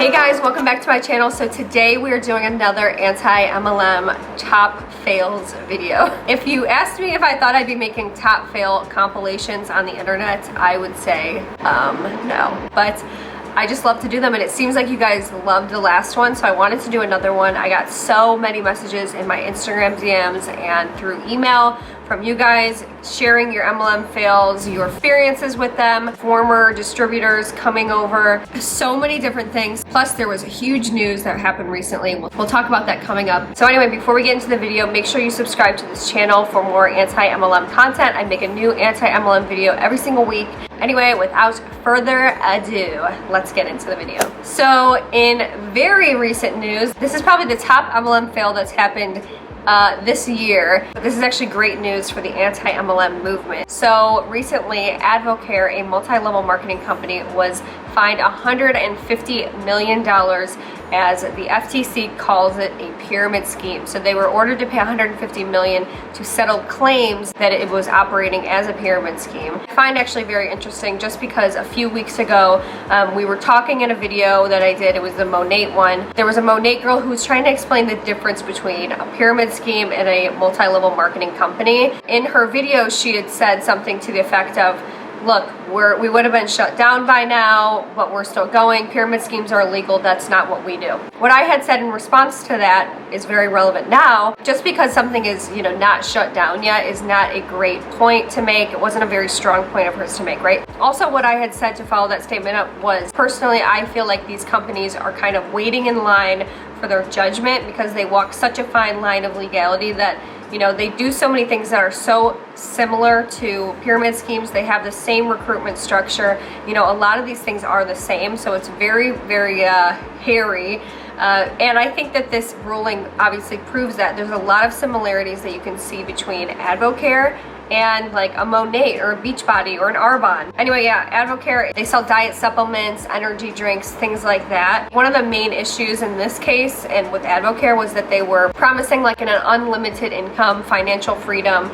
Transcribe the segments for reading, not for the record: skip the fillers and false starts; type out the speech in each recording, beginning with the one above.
Hey guys, welcome back to my channel. So today we are doing another anti-MLM top fails video. If you asked me if I thought I'd be making top fail compilations on the internet, I would say no. But I just love to do them, and it seems like you guys loved the last one, so I wanted to do another one. I got so many messages in my Instagram DMs and through email from you guys sharing your MLM fails, your experiences with them, former distributors coming over, so many different things. Plus there was a huge news that happened recently. We'll talk about that coming up. So anyway, before we get into the video, make sure you subscribe to this channel for more anti-MLM content. I make a new anti-MLM video every single week. Anyway, without further ado, let's get into the video. So in very recent news, this is probably the top MLM fail that's happened this year. This is actually great news for the anti-MLM movement. So recently, AdvoCare, a multi-level marketing company, was fined $150 million as the FTC calls it a pyramid scheme. So they were ordered to pay $150 million to settle claims that it was operating as a pyramid scheme. I find actually very interesting just because a few weeks ago we were talking in a video that I did. It was the Monate one. There was a Monate girl who was trying to explain the difference between a pyramid scheme and a multi-level marketing company. In her video, she had said something to the effect of, look, we would have been shut down by now, but we're still going. Pyramid schemes are illegal. That's not what we do. What I had said in response to that is very relevant now. Just because something is, not shut down yet is not a great point to make. It wasn't a very strong point of hers to make, right? Also, what I had said to follow that statement up was, personally, I feel like these companies are kind of waiting in line for their judgment because they walk such a fine line of legality that they do so many things that are so similar to pyramid schemes. They have the same recruitment structure. A lot of these things are the same, so it's very, very hairy. And I think that this ruling obviously proves that there's a lot of similarities that you can see between AdvoCare and like a Monate or a Beachbody or an Arbonne. Anyway, yeah, AdvoCare, they sell diet supplements, energy drinks, things like that. One of the main issues in this case and with AdvoCare was that they were promising like an unlimited income, financial freedom,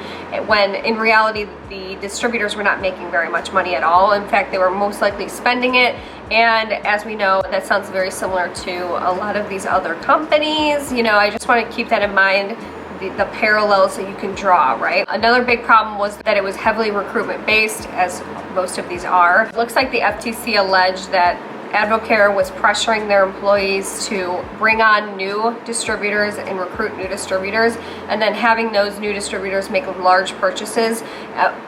when in reality the distributors were not making very much money at all. In fact, they were most likely spending it. And as we know, that sounds very similar to a lot of these other companies. I just want to keep that in mind. The parallels that you can draw, right? Another big problem was that it was heavily recruitment based, as most of these are. It looks like the FTC alleged that AdvoCare was pressuring their employees to bring on new distributors and recruit new distributors, and then having those new distributors make large purchases,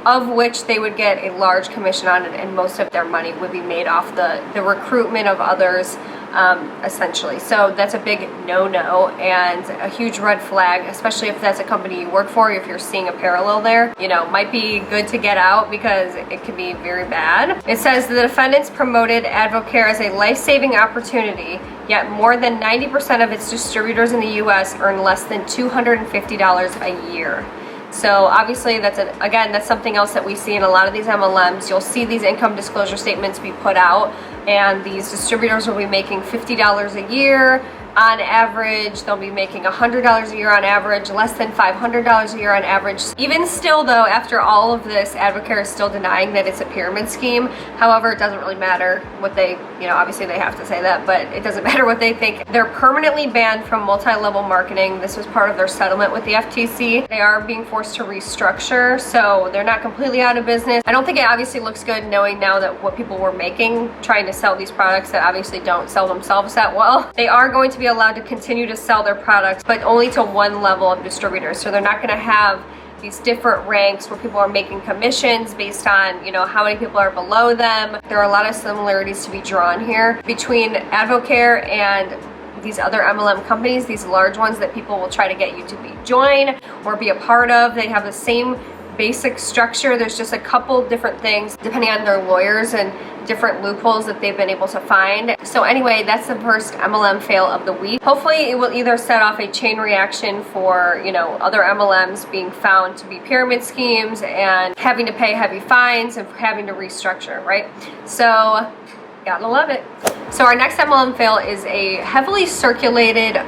of which they would get a large commission on it, and most of their money would be made off the recruitment of others, essentially. So that's a big no-no and a huge red flag, especially if that's a company you work for. If you're seeing a parallel there, might be good to get out because it can be very bad. It says the defendants promoted AdvoCare as a life-saving opportunity, yet more than 90% of its distributors in the US earn less than $250 a year. So obviously that's something else that we see in a lot of these MLMs. You'll see these income disclosure statements be put out, and these distributors will be making $50 a year on average. They'll be making $100 a year on average, less than $500 a year on average. Even still though, after all of this, AdvoCare is still denying that it's a pyramid scheme. However, it doesn't really matter what they, obviously they have to say that, but it doesn't matter what they think. They're permanently banned from multi-level marketing. This was part of their settlement with the FTC. They are being forced to restructure, so they're not completely out of business. I don't think it obviously looks good knowing now that what people were making trying to sell these products that obviously don't sell themselves that well. They are going to be allowed to continue to sell their products, but only to one level of distributors. So they're not going to have these different ranks where people are making commissions based on, how many people are below them. There are a lot of similarities to be drawn here between AdvoCare and these other MLM companies, these large ones that people will try to get you to join or be a part of. They have the same basic structure. There's just a couple different things depending on their lawyers and different loopholes that they've been able to find. So anyway, that's the first MLM fail of the week. Hopefully it will either set off a chain reaction for, other MLMs being found to be pyramid schemes and having to pay heavy fines and having to restructure, right? So gotta love it. So our next MLM fail is a heavily circulated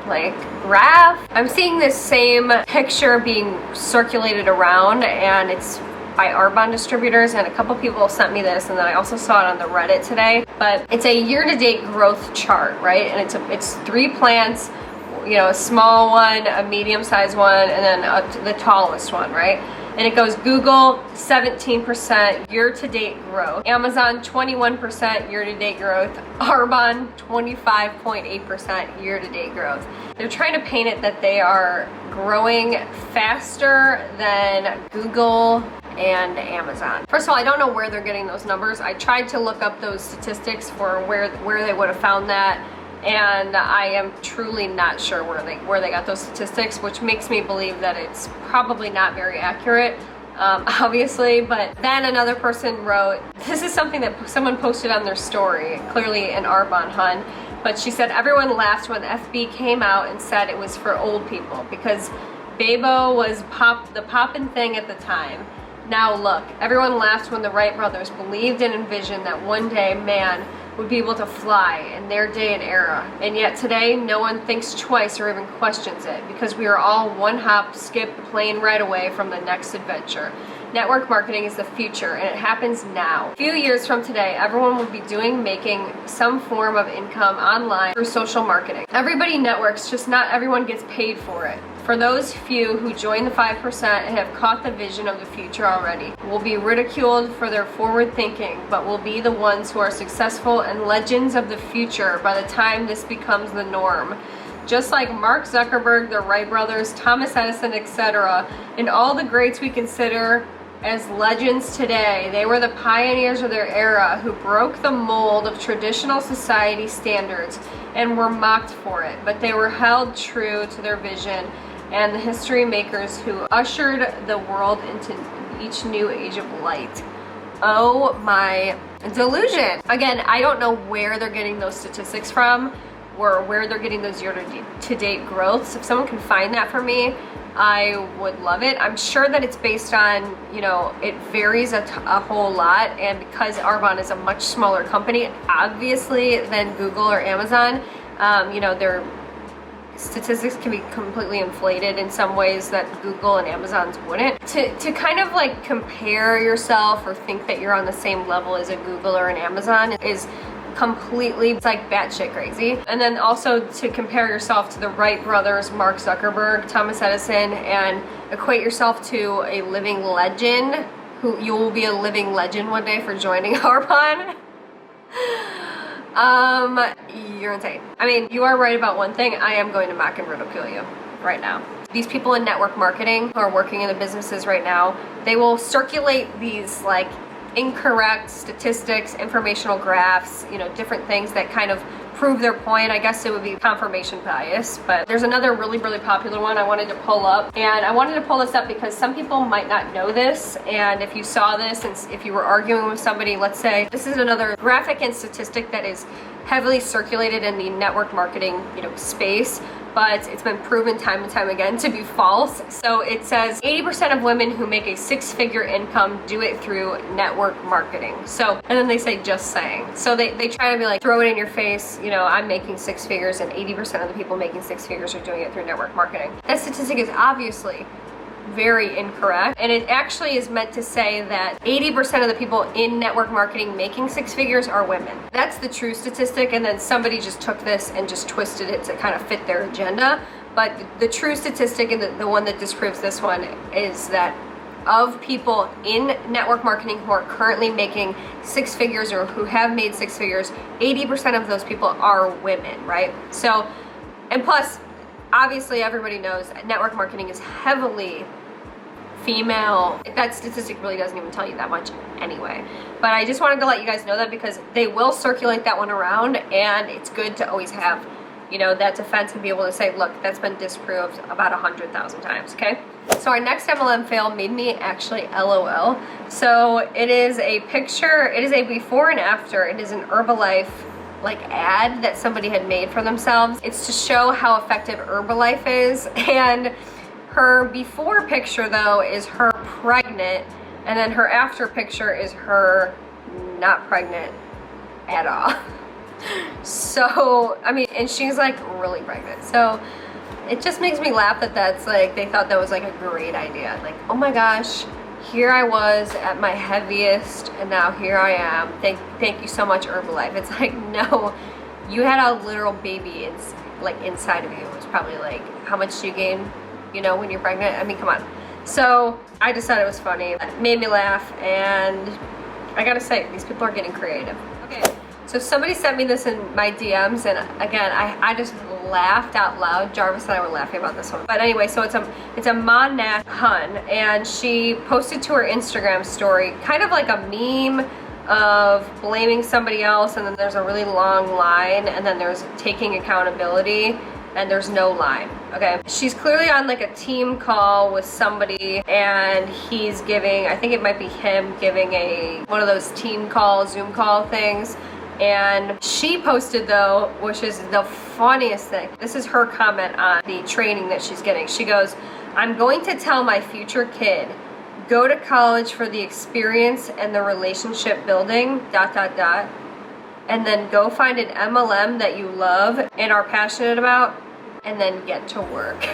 graph. I'm seeing this same picture being circulated around, and it's by Arbonne distributors, and a couple people sent me this, and then I also saw it on the Reddit today. But it's a year-to-date growth chart, right? And it's 3 plants, you know, a small one, a medium-sized one, and then the tallest one, right? And it goes Google 17% year-to-date growth, Amazon 21% year-to-date growth, Arbonne 25.8% year-to-date growth. They're trying to paint it that they are growing faster than Google and Amazon. First of all, I don't know where they're getting those numbers. I tried to look up those statistics for where they would have found that, and I am truly not sure where they got those statistics, which makes me believe that it's probably not very accurate, obviously. But then another person wrote, this is something that someone posted on their story, clearly an Monmouth Hunt, but she said everyone laughed when FB came out and said it was for old people because Bebo was the poppin' thing at the time. Now look, everyone laughed when the Wright brothers believed and envisioned that one day man would be able to fly in their day and era. And yet today, no one thinks twice or even questions it because we are all one hop, skip, plane right away from the next adventure. Network marketing is the future and it happens now. A few years from today, everyone will be making some form of income online through social marketing. Everybody networks, just not everyone gets paid for it. For those few who join the 5% and have caught the vision of the future already, will be ridiculed for their forward thinking, but will be the ones who are successful and legends of the future by the time this becomes the norm. Just like Mark Zuckerberg, the Wright brothers, Thomas Edison, etc., and all the greats we consider as legends today, they were the pioneers of their era who broke the mold of traditional society standards and were mocked for it, but they were held true to their vision and the history makers who ushered the world into each new age of light. Oh my delusion. Again, I don't know where they're getting those statistics from or where they're getting those year-to-date growths. If someone can find that for me, I would love it. I'm sure that it's based on, you know, it varies a whole lot, and because Arbonne is a much smaller company, obviously, than Google or Amazon, you know, their statistics can be completely inflated in some ways that Google and Amazon's wouldn't. To kind of like compare yourself or think that you're on the same level as a Google or an Amazon is completely, it's like batshit crazy. And then also to compare yourself to the Wright brothers, Mark Zuckerberg, Thomas Edison, and equate yourself to a living legend, who you will be a living legend one day for joining Arbonne. You're insane. I mean, you are right about one thing. I am going to mock and ridicule you right now. These people in network marketing who are working in the businesses right now, they will circulate these like incorrect statistics, informational graphs, you know, different things that kind of prove their point. I guess it would be confirmation bias, but there's another really, really popular one I wanted to pull up. And I wanted to pull this up because some people might not know this. And if you saw this and if you were arguing with somebody, let's say, this is another graphic and statistic that is heavily circulated in the network marketing, you know, space, but it's been proven time and time again to be false. So it says 80% of women who make a 6-figure income do it through network marketing. So, and then they say just saying. So they try to be like, throw it in your face, you know, I'm making 6 figures and 80% of the people making 6 figures are doing it through network marketing. That statistic is obviously very incorrect, and it actually is meant to say that 80% of the people in network marketing making 6 figures are women. That's the true statistic, and then somebody just took this and just twisted it to kind of fit their agenda. But the true statistic, and the one that disproves this one, is that of people in network marketing who are currently making 6 figures or who have made 6 figures, 80% of those people are women, right? So, and plus, obviously everybody knows that network marketing is heavily female. That statistic really doesn't even tell you that much anyway. But I just wanted to let you guys know that because they will circulate that one around, and it's good to always have, you know, that defense and be able to say, look, that's been disproved about 100,000 times, okay? So our next MLM fail made me actually LOL. So it is a picture, it is a before and after. It is an Herbalife like ad that somebody had made for themselves. It's to show how effective Herbalife is, and her before picture though is her pregnant, and then her after picture is her not pregnant at all. So, I mean, and she's like really pregnant. So it just makes me laugh that that's like, they thought that was like a great idea. Like, oh my gosh, here I was at my heaviest, and now here I am. Thank you so much, Herbalife. It's like, no, you had a literal baby inside of you. It was probably like, how much do you gain, you know, when you're pregnant? I mean, come on. So I just thought it was funny. It made me laugh, and I gotta say, these people are getting creative. Okay, so somebody sent me this in my DMs, and again, I just laughed out loud. Jarvis and I were laughing about this one. But anyway, so it's a Monmouth Hunt, and she posted to her Instagram story kind of like a meme of blaming somebody else, and then there's a really long line, and then there's taking accountability, and there's no line. Okay, she's clearly on like a team call with somebody, and he's giving, I think it might be him giving one of those team call, Zoom call things. And she posted though, which is the funniest thing. This is her comment on the training that she's getting. She goes, "I'm going to tell my future kid, go to college for the experience and the relationship building, ... and then go find an MLM that you love and are passionate about, and then get to work."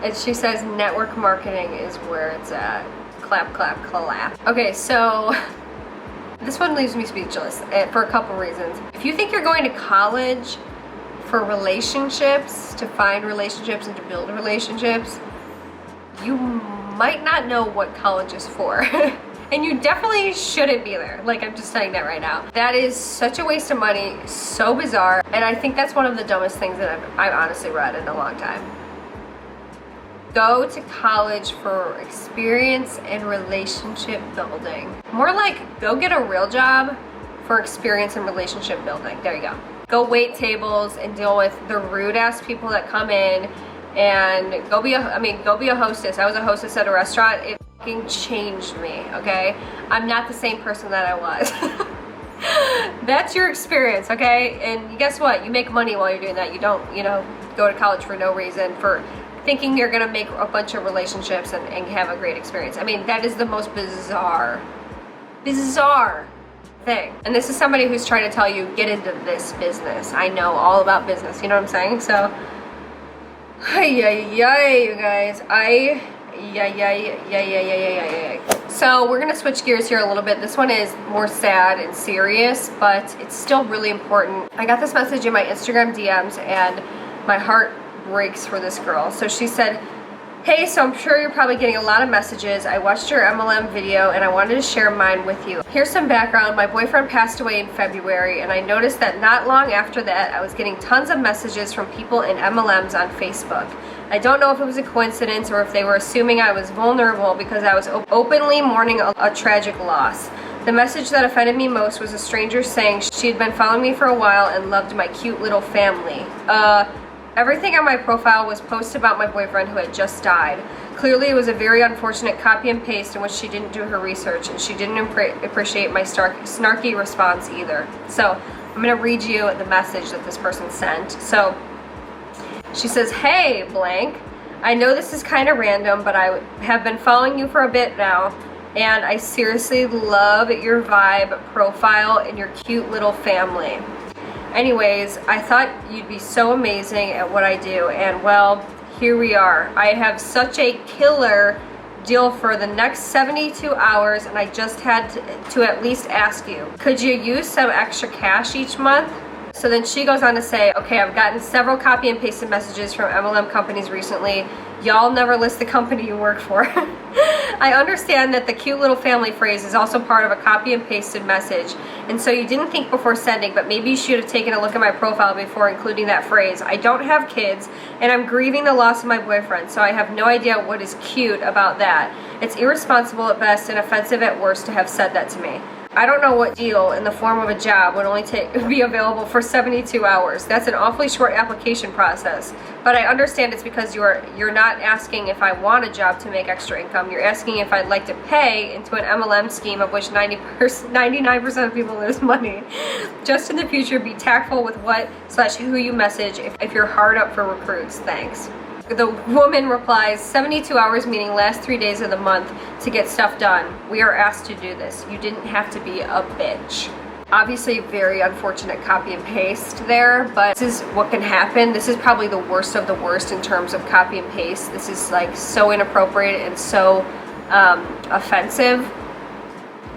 And she says network marketing is where it's at. Clap, clap, clap. Okay, so this one leaves me speechless for a couple reasons. If you think you're going to college for relationships, to find relationships and to build relationships, you might not know what college is for. And you definitely shouldn't be there. Like, I'm just saying that right now. That is such a waste of money, so bizarre. And I think that's one of the dumbest things that I've honestly read in a long time. Go to college for experience and relationship building. More like, go get a real job for experience and relationship building. There you go. Go wait tables and deal with the rude ass people that come in, and go be a hostess. I was a hostess at a restaurant. It fucking changed me, okay? I'm not the same person that I was. That's your experience, okay? And guess what? You make money while you're doing that. You don't, go to college for no reason, for thinking you're gonna make a bunch of relationships and have a great experience. I mean, that is the most bizarre thing. And this is somebody who's trying to tell you, get into this business. I know all about business, you know what I'm saying? So, you guys. So we're gonna switch gears here a little bit. This one is more sad and serious, but it's still really important. I got this message in my Instagram DMs, and my heart breaks for this girl. So she said, "Hey, so I'm sure you're probably getting a lot of messages. I watched your MLM video and I wanted to share mine with you. Here's some background. My boyfriend passed away in February, and I noticed that not long after that, I was getting tons of messages from people in MLMs on Facebook. I don't know if it was a coincidence or if they were assuming I was vulnerable because I was openly mourning a tragic loss. The message that offended me most was a stranger saying she had been following me for a while and loved my cute little family. Everything on my profile was posts about my boyfriend who had just died. Clearly it was a very unfortunate copy and paste in which she didn't do her research, and she didn't appreciate my snarky response either." So I'm gonna read you the message that this person sent. So she says, "Hey, blank. I know this is kind of random, but I have been following you for a bit now, and I seriously love your vibe, profile, and your cute little family. Anyways, I thought you'd be so amazing at what I do, and well, here we are. I have such a killer deal for the next 72 hours, and I just had to at least ask you, could you use some extra cash each month?" So then she goes on to say, "Okay, I've gotten several copy and pasted messages from MLM companies recently. Y'all never list the company you work for. I understand that the cute little family phrase is also part of a copy and pasted message, and so you didn't think before sending, but maybe you should have taken a look at my profile before including that phrase. I don't have kids, and I'm grieving the loss of my boyfriend, so I have no idea what is cute about that. It's irresponsible at best and offensive at worst to have said that to me. I don't know what deal in the form of a job would only be available for 72 hours. That's an awfully short application process. But I understand it's because you're not asking if I want a job to make extra income. You're asking if I'd like to pay into an MLM scheme of which 99% of people lose money. Just in the future, be tactful with what/who you message if you're hard up for recruits. Thanks." The woman replies, 72 hours meaning last 3 days of the month to get stuff done. We are asked to do this. You didn't have to be a bitch. Obviously very unfortunate copy and paste there, but this is what can happen. This is probably the worst of the worst in terms of copy and paste. This is like so inappropriate and so offensive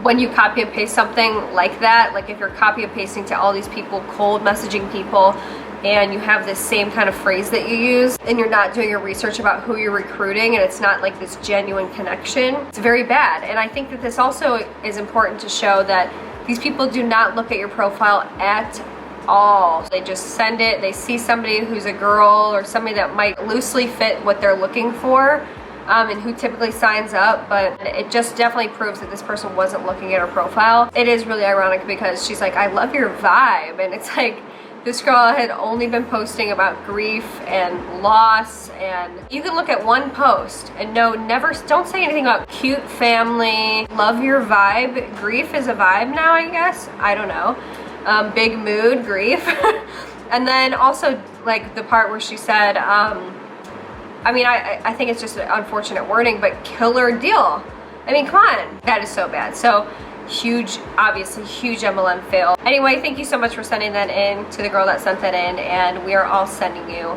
when you copy and paste something like that. Like if you're copy and pasting to all these people, cold messaging people, and you have this same kind of phrase that you use, and you're not doing your research about who you're recruiting, and it's not like this genuine connection, it's very bad. And I think that this also is important to show that these people do not look at your profile at all. They just send it, they see somebody who's a girl or somebody that might loosely fit what they're looking for, and who typically signs up, but it just definitely proves that this person wasn't looking at her profile. It is really ironic because she's like, I love your vibe, and it's like, this girl had only been posting about grief and loss, and you can look at one post and don't say anything about cute family, love your vibe. Grief is a vibe now, I guess. I don't know. Big mood, grief. And then also like the part where she said, I mean, I think it's just an unfortunate wording, but killer deal. I mean, come on. That is so bad. So huge, obviously huge MLM fail. Anyway, thank you so much for sending that in to the girl that sent that in, and we are all sending you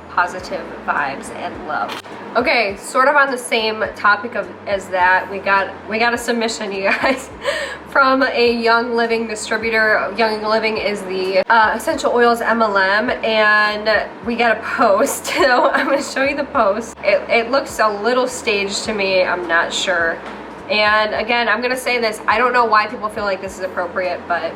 positive vibes and love. Okay, sort of on the same topic as that, we got a submission, you guys, from a Young Living distributor. Young Living is the essential oils MLM, and we got a post. So I'm going to show you the post. It looks a little staged to me. I'm not sure. And again, I'm gonna say this, I don't know why people feel like this is appropriate, but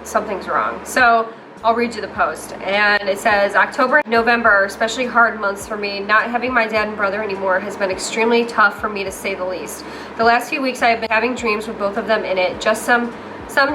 something's wrong. So I'll read you the post. And it says, October and November are especially hard months for me. Not having my dad and brother anymore has been extremely tough for me, to say the least. The last few weeks I have been having dreams with both of them in it. Just some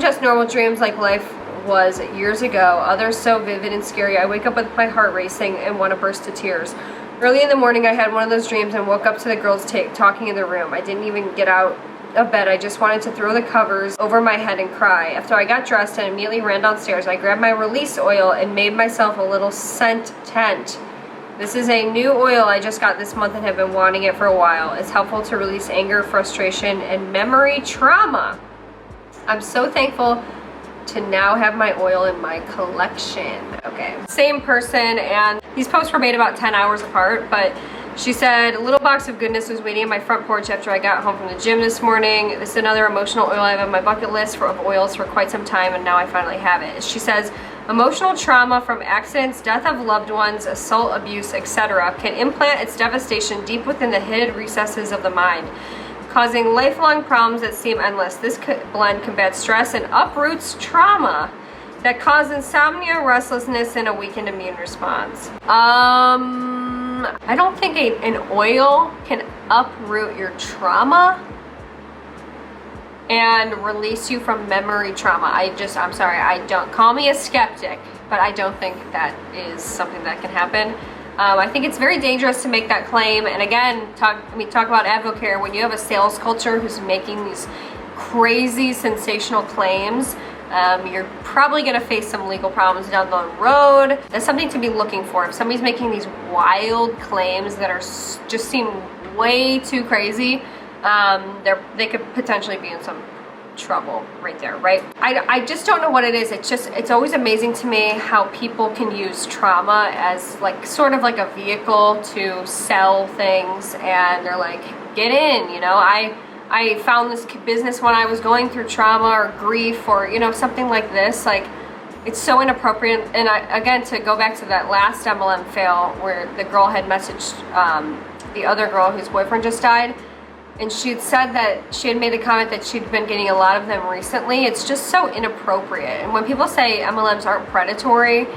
just normal dreams like life was years ago. Others so vivid and scary I wake up with my heart racing and want to burst to tears. Early in the morning, I had one of those dreams and woke up to the girls talking in the room. I didn't even get out of bed. I just wanted to throw the covers over my head and cry. After I got dressed and immediately ran downstairs, I grabbed my release oil and made myself a little scent tent. This is a new oil I just got this month and have been wanting it for a while. It's helpful to release anger, frustration, and memory trauma. I'm so thankful to now have my oil in my collection. Okay, same person, and these posts were made about 10 hours apart, but she said, a little box of goodness was waiting on my front porch after I got home from the gym this morning. This is another emotional oil I have on my bucket list of oils for quite some time, and now I finally have it. She says, emotional trauma from accidents, death of loved ones, assault, abuse, etc. can implant its devastation deep within the hidden recesses of the mind, causing lifelong problems that seem endless. This blend combats stress and uproots trauma that cause insomnia, restlessness, and a weakened immune response. I don't think an oil can uproot your trauma and release you from memory trauma. I'm sorry, I don't, call me a skeptic, but I don't think that is something that can happen. I think it's very dangerous to make that claim. And again, talk about AdvoCare. When you have a sales culture who's making these crazy, sensational claims, you're probably going to face some legal problems down the road. That's something to be looking for. If somebody's making these wild claims that are just seem way too crazy, they could potentially be in some trouble right there, right? I just don't know what it is. It's always amazing to me how people can use trauma as like sort of like a vehicle to sell things, and they're like, get in, you know. I found this business when I was going through trauma or grief or, you know, something like this. Like, it's so inappropriate. And again, to go back to that last MLM fail where the girl had messaged the other girl whose boyfriend just died, and she had said that she had made the comment that she'd been getting a lot of them recently. It's just so inappropriate. And when people say MLMs aren't predatory,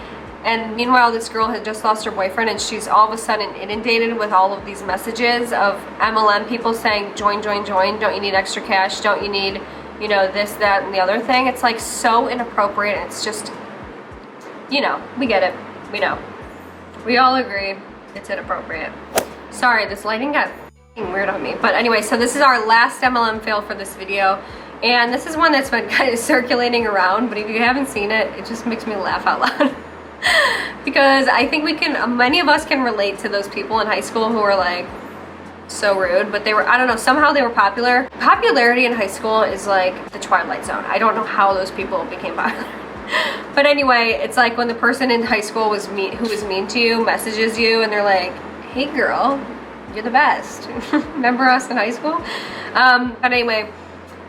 and meanwhile this girl had just lost her boyfriend and she's all of a sudden inundated with all of these messages of MLM people saying, join, join, join, don't you need extra cash, don't you need, you know, this, that, and the other thing. It's like so inappropriate. It's just, you know, we get it, we know. We all agree it's inappropriate. Sorry, this lighting got weird on me. But anyway, so this is our last MLM fail for this video. And this is one that's been kind of circulating around, but if you haven't seen it, it just makes me laugh out loud. Because I think many of us can relate to those people in high school who are like so rude, but they were, I don't know, somehow they were popular. Popularity in high school is like the Twilight Zone. I don't know how those people became popular. But anyway, it's like when the person in high school was who was mean to you messages you and they're like, hey girl, you're the best. Remember us in high school? But anyway,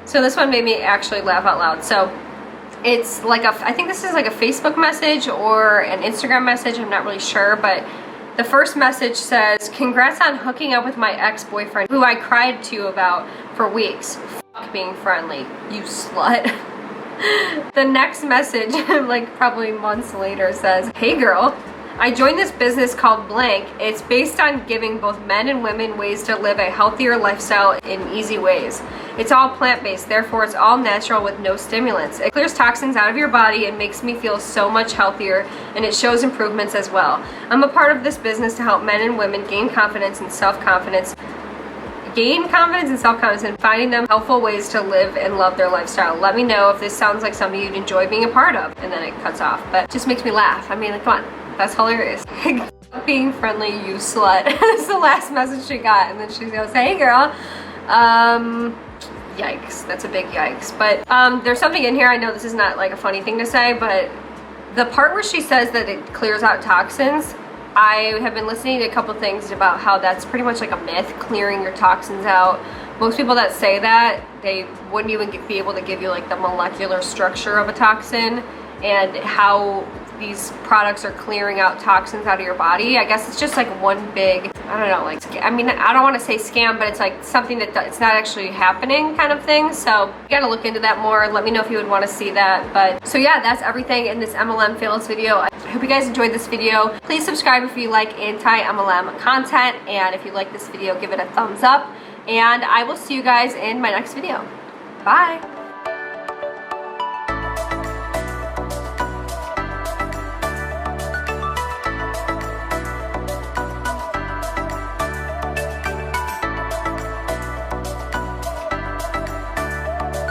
so this one made me actually laugh out loud. So it's like I think this is like a Facebook message or an Instagram message, I'm not really sure, but the first message says, congrats on hooking up with my ex-boyfriend who I cried to about for weeks. Fuck being friendly, you slut. The next message, like probably months later, says, hey girl, I joined this business called blank. It's based on giving both men and women ways to live a healthier lifestyle in easy ways. It's all plant-based, therefore it's all natural with no stimulants. It clears toxins out of your body and makes me feel so much healthier, and it shows improvements as well. I'm a part of this business to help men and women gain confidence and self-confidence and finding them helpful ways to live and love their lifestyle. Let me know if this sounds like something you'd enjoy being a part of. And then it cuts off, but it just makes me laugh. I mean, like, come on, that's hilarious. Being friendly, you slut. That's the last message she got, and then she goes, hey girl, yikes, that's a big yikes. But there's something in here, I know this is not like a funny thing to say, but the part where she says that it clears out toxins, I have been listening to a couple things about how that's pretty much like a myth, clearing your toxins out. Most people that say that, they wouldn't even be able to give you like the molecular structure of a toxin and how these products are clearing out toxins out of your body. I guess it's just like one big, I don't know, like, I mean, I don't want to say scam, but it's like something that it's not actually happening kind of thing. So you gotta look into that more. Let me know if you would want to see that. But so yeah, that's everything in this MLM Fails video. I hope you guys enjoyed this video. Please subscribe if you like anti-MLM content, and if you like this video, give it a thumbs up, and I will see you guys in my next video. Bye.